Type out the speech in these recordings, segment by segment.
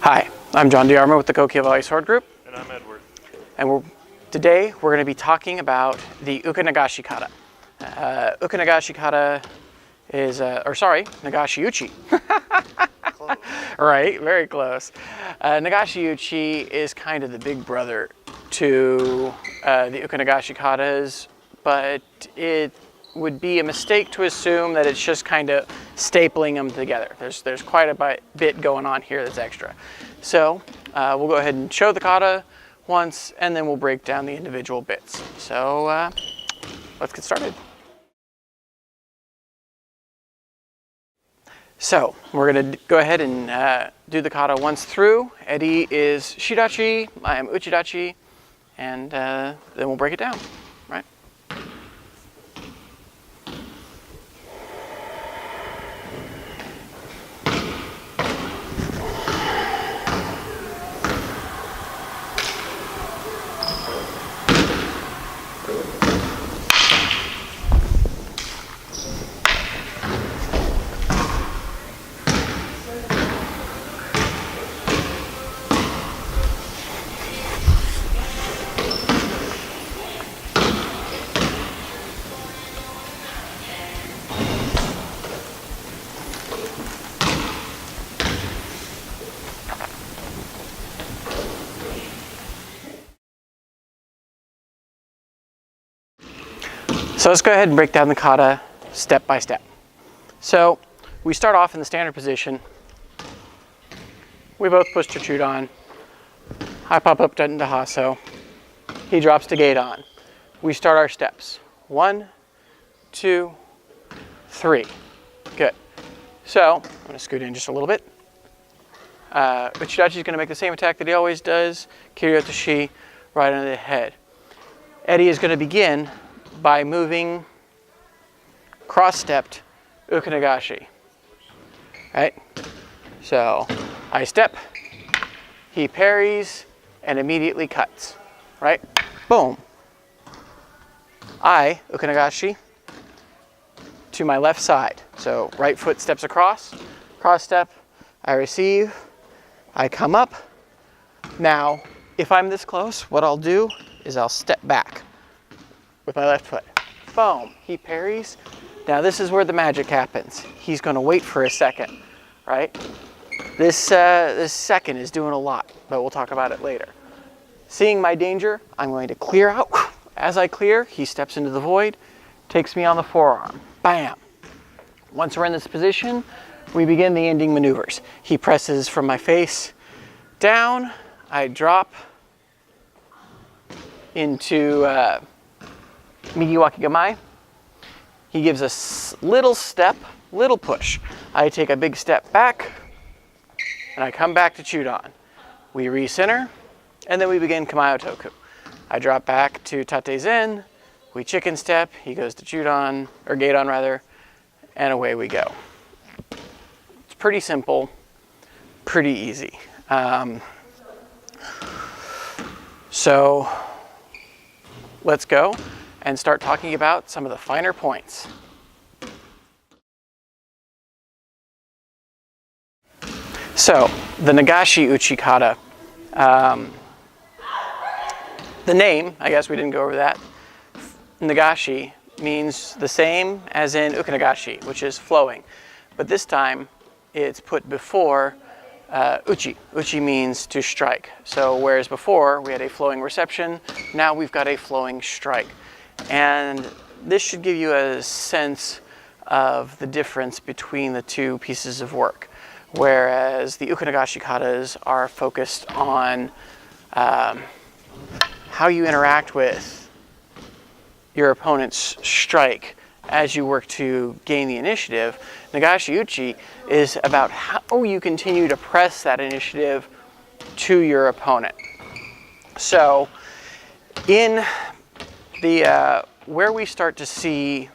Hi, I'm John DiArmo with the Coquille Sword Group. And I'm Edward. And today we're going to be talking about the Nagashi kata. Nagashi kata is, Nagashi uchi. Close. Right, very close. Nagashi uchi is kind of the big brother to the Nagashi katas, but it would be a mistake to assume that it's just kind of stapling them together. There's quite a bit going on here that's extra. So we'll go ahead and show the kata once, and then we'll break down the individual bits. So let's get started. So we're going to go ahead and do the kata once through. Eddie is shidachi, I am uchidachi, and then we'll break it down, right? So let's go ahead and break down the kata step by step. So we start off in the standard position. We both push to chudan. I pop up to haso. He drops to gate on. We start our steps. 1, 2, 3. Good. So I'm going to scoot in just a little bit. Uchidachi is going to make the same attack that he always does. Kiryu to shi, right under the head. Eddie is going to begin by moving cross-stepped ukinagashi, right? So I step, he parries, and immediately cuts, right? Boom. I ukinagashi to my left side. So right foot steps across, cross step, I receive, I come up. Now, if I'm this close, what I'll do is I'll step back with my left foot. Boom, he parries. Now this is where the magic happens. He's gonna wait for a second, right? This second is doing a lot, but we'll talk about it later. Seeing my danger, I'm going to clear out. As I clear, he steps into the void, takes me on the forearm, bam. Once we're in this position, we begin the ending maneuvers. He presses from my face down, I drop into Migiwaki Gamai. He gives a little step, little push. I take a big step back, and I come back to chudan. We recenter, and then we begin Kamayo Toku. I drop back to Tate Zen, we chicken step, he goes to chudan, or gate on rather, and away we go. It's pretty simple, pretty easy. So let's go and start talking about some of the finer points. So, the Nagashi uchi kata. The name, I guess we didn't go over that. Nagashi means the same as in ukinagashi, which is flowing. But this time, it's put before uchi. Uchi means to strike. So, whereas before we had a flowing reception, now we've got a flowing strike. And this should give you a sense of the difference between the two pieces of work. Whereas the ukinagashi katas are focused on how you interact with your opponent's strike as you work to gain the initiative, Nagashi uchi is about how you continue to press that initiative to your opponent. So in the where we start to see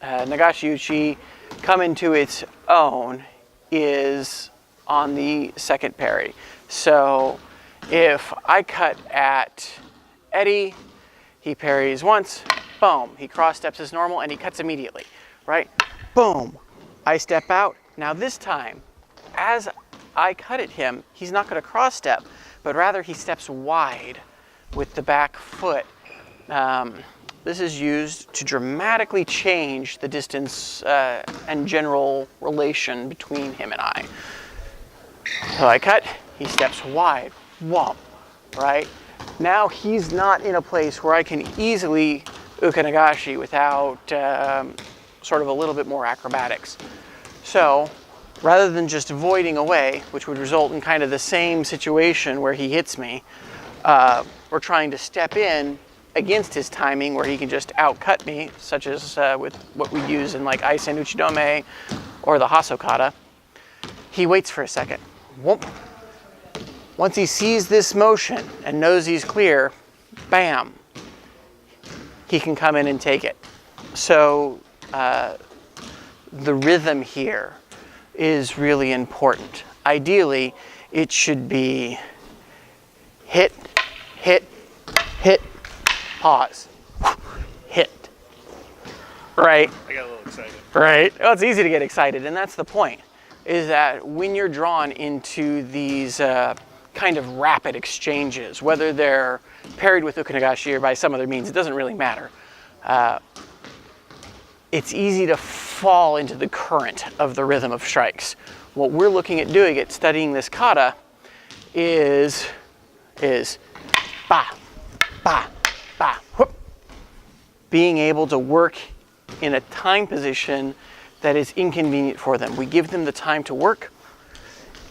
Nagashi uchi come into its own is on the second parry. So if I cut at Eddie, he parries once, boom, he cross steps as normal and he cuts immediately, right? Boom, I step out. Now this time, as I cut at him, he's not going to cross step, but rather he steps wide with the back foot. This is used to dramatically change the distance and general relation between him and I. So I cut, he steps wide, whomp, right? Now he's not in a place where I can easily uchi Nagashi without sort of a little bit more acrobatics. So rather than just voiding away, which would result in kind of the same situation where he hits me, we're trying to step in against his timing where he can just outcut me, such as with what we use in like Aisen Uchidome or the Hasso kata. He waits for a second. Whoop. Once he sees this motion and knows he's clear, bam, he can come in and take it. So the rhythm here is really important. Ideally, it should be hit, hit, hit, pause, hit, right? I got a little excited. Right? Well, it's easy to get excited, and that's the point, is that when you're drawn into these kind of rapid exchanges, whether they're parried with uchi Nagashi or by some other means, it doesn't really matter. It's easy to fall into the current of the rhythm of strikes. What we're looking at doing at studying this kata is ba, ba, ba, whoop. Being able to work in a time position that is inconvenient for them. We give them the time to work.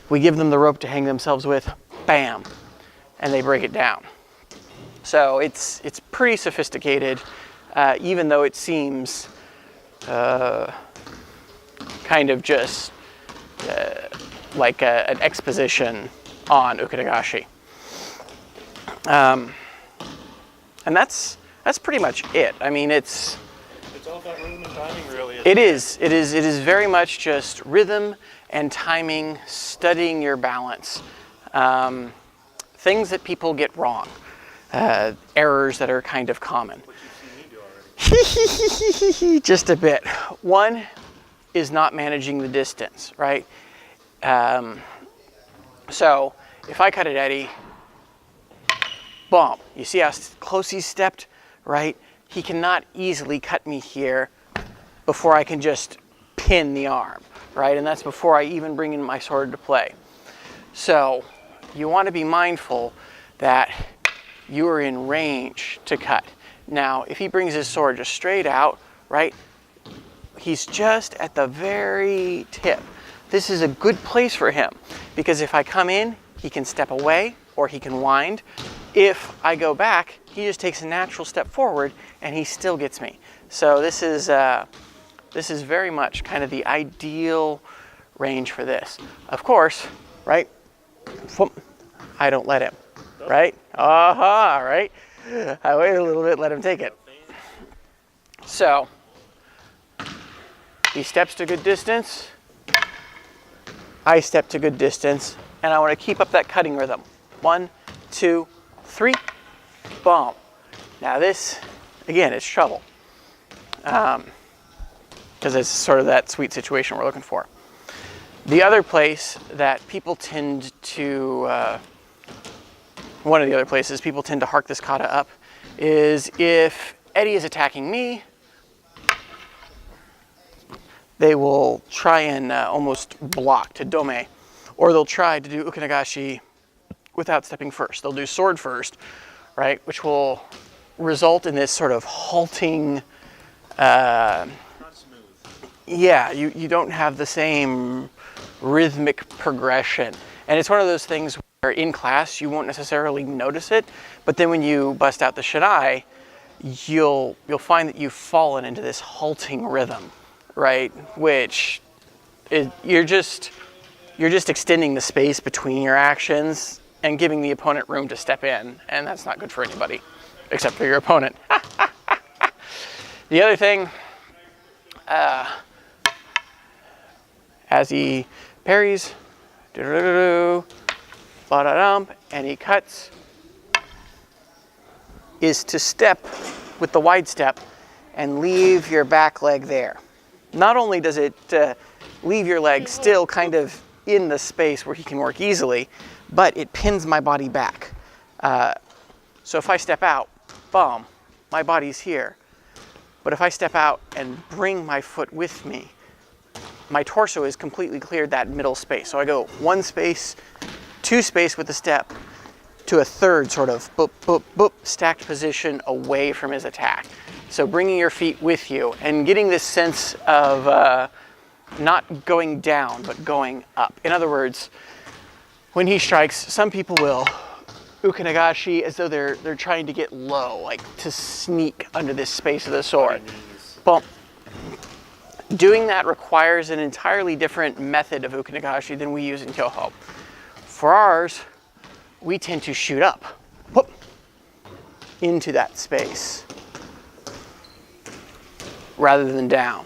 We give them the rope to hang themselves with, bam, and they break it down. So it's pretty sophisticated, even though it seems kind of just like an exposition on uchi Nagashi. And that's pretty much it. I mean, it's all about rhythm and timing, really. It is very much just rhythm and timing, studying your balance. Things that people get wrong, errors that are kind of common. What you've seen me do already. Just a bit. One is not managing the distance, right? So if I cut at Eddie, boom, you see how close he stepped, right? He cannot easily cut me here before I can just pin the arm, right? And that's before I even bring in my sword to play. So you want to be mindful that you are in range to cut. Now, if he brings his sword just straight out, right, he's just at the very tip. This is a good place for him because if I come in, he can step away or he can wind. If I go back, he just takes a natural step forward and he still gets me. So this is very much kind of the ideal range for this. Of course, right? I don't let him, right? Aha, right? I wait a little bit, let him take it. So he steps to good distance. I step to good distance, and I want to keep up that cutting rhythm. 1, 2, 3, boom. Now this, again, it's trouble. Because it's sort of that sweet situation we're looking for. The other place that people tend to, one of the other places people tend to hark this kata up is if Eddie is attacking me, they will try and almost block to dome, or they'll try to do uchi Nagashi without stepping first. They'll do sword first, right, which will result in this sort of halting. Not smooth. Yeah, you don't have the same rhythmic progression, and it's one of those things where in class you won't necessarily notice it, but then when you bust out the shinai, you'll find that you've fallen into this halting rhythm, right? Which you're just extending the space between your actions and giving the opponent room to step in, and that's not good for anybody except for your opponent. The other thing, as he parries, and he cuts, is to step with the wide step and leave your back leg there. Not only does it leave your leg still kind of in the space where he can work easily, but it pins my body back. So if I step out, boom, my body's here. But if I step out and bring my foot with me, my torso is completely cleared that middle space. So I go one space, two space with the step, to a third sort of boop, boop, boop, stacked position away from his attack. So bringing your feet with you and getting this sense of not going down, but going up. In other words, when he strikes, some people will uchi Nagashi as though they're trying to get low, like to sneak under this space of the sword. Well, doing that requires an entirely different method of uchi Nagashi than we use in Kyoho. For ours, we tend to shoot up, whoop, into that space, rather than down.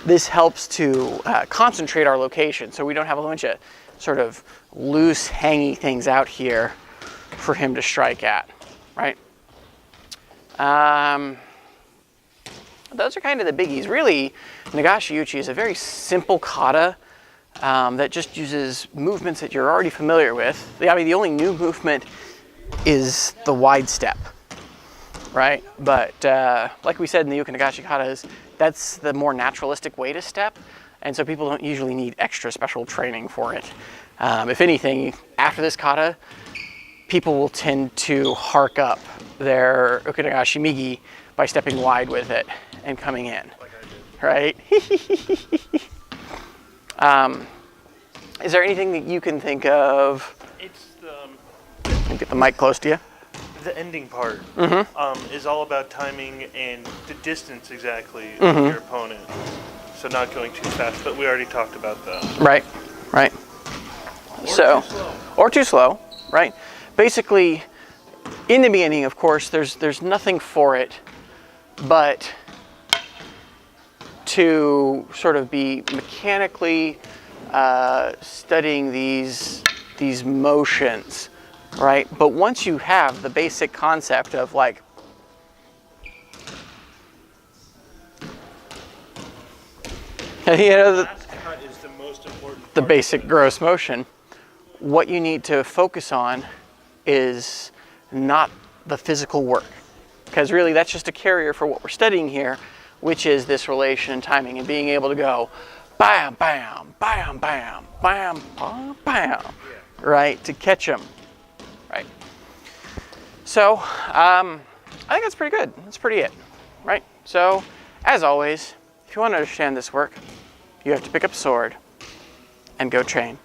This helps to concentrate our location, so we don't have a bunch of sort of loose, hangy things out here for him to strike at, right? Those are kind of the biggies. Really, Nagashi uchi is a very simple kata that just uses movements that you're already familiar with. I mean, the only new movement is the wide step, right? But like we said in the uchi Nagashi katas, that's the more naturalistic way to step, and so people don't usually need extra special training for it. If anything, after this kata, people will tend to hark up their uchi Nagashi migi by stepping wide with it and coming in, right? Is there anything that you can think of? It's Get the mic close to you. the ending part is all about timing and the distance exactly of your opponent. So not going too fast, but we already talked about that. Right, right. Or too slow, right? Basically, in the beginning, of course, there's nothing for it but to sort of be mechanically studying these motions, right? But once you have the basic concept of like The last cut is the most important the part basic of gross motion, what you need to focus on is not the physical work, because really that's just a carrier for what we're studying here, which is this relation and timing and being able to go bam, bam, bam, bam, bam, bam, bam, right, to catch them, right? So I think that's pretty good. That's pretty it, right? So as always, if you want to understand this work, you have to pick up a sword and go train.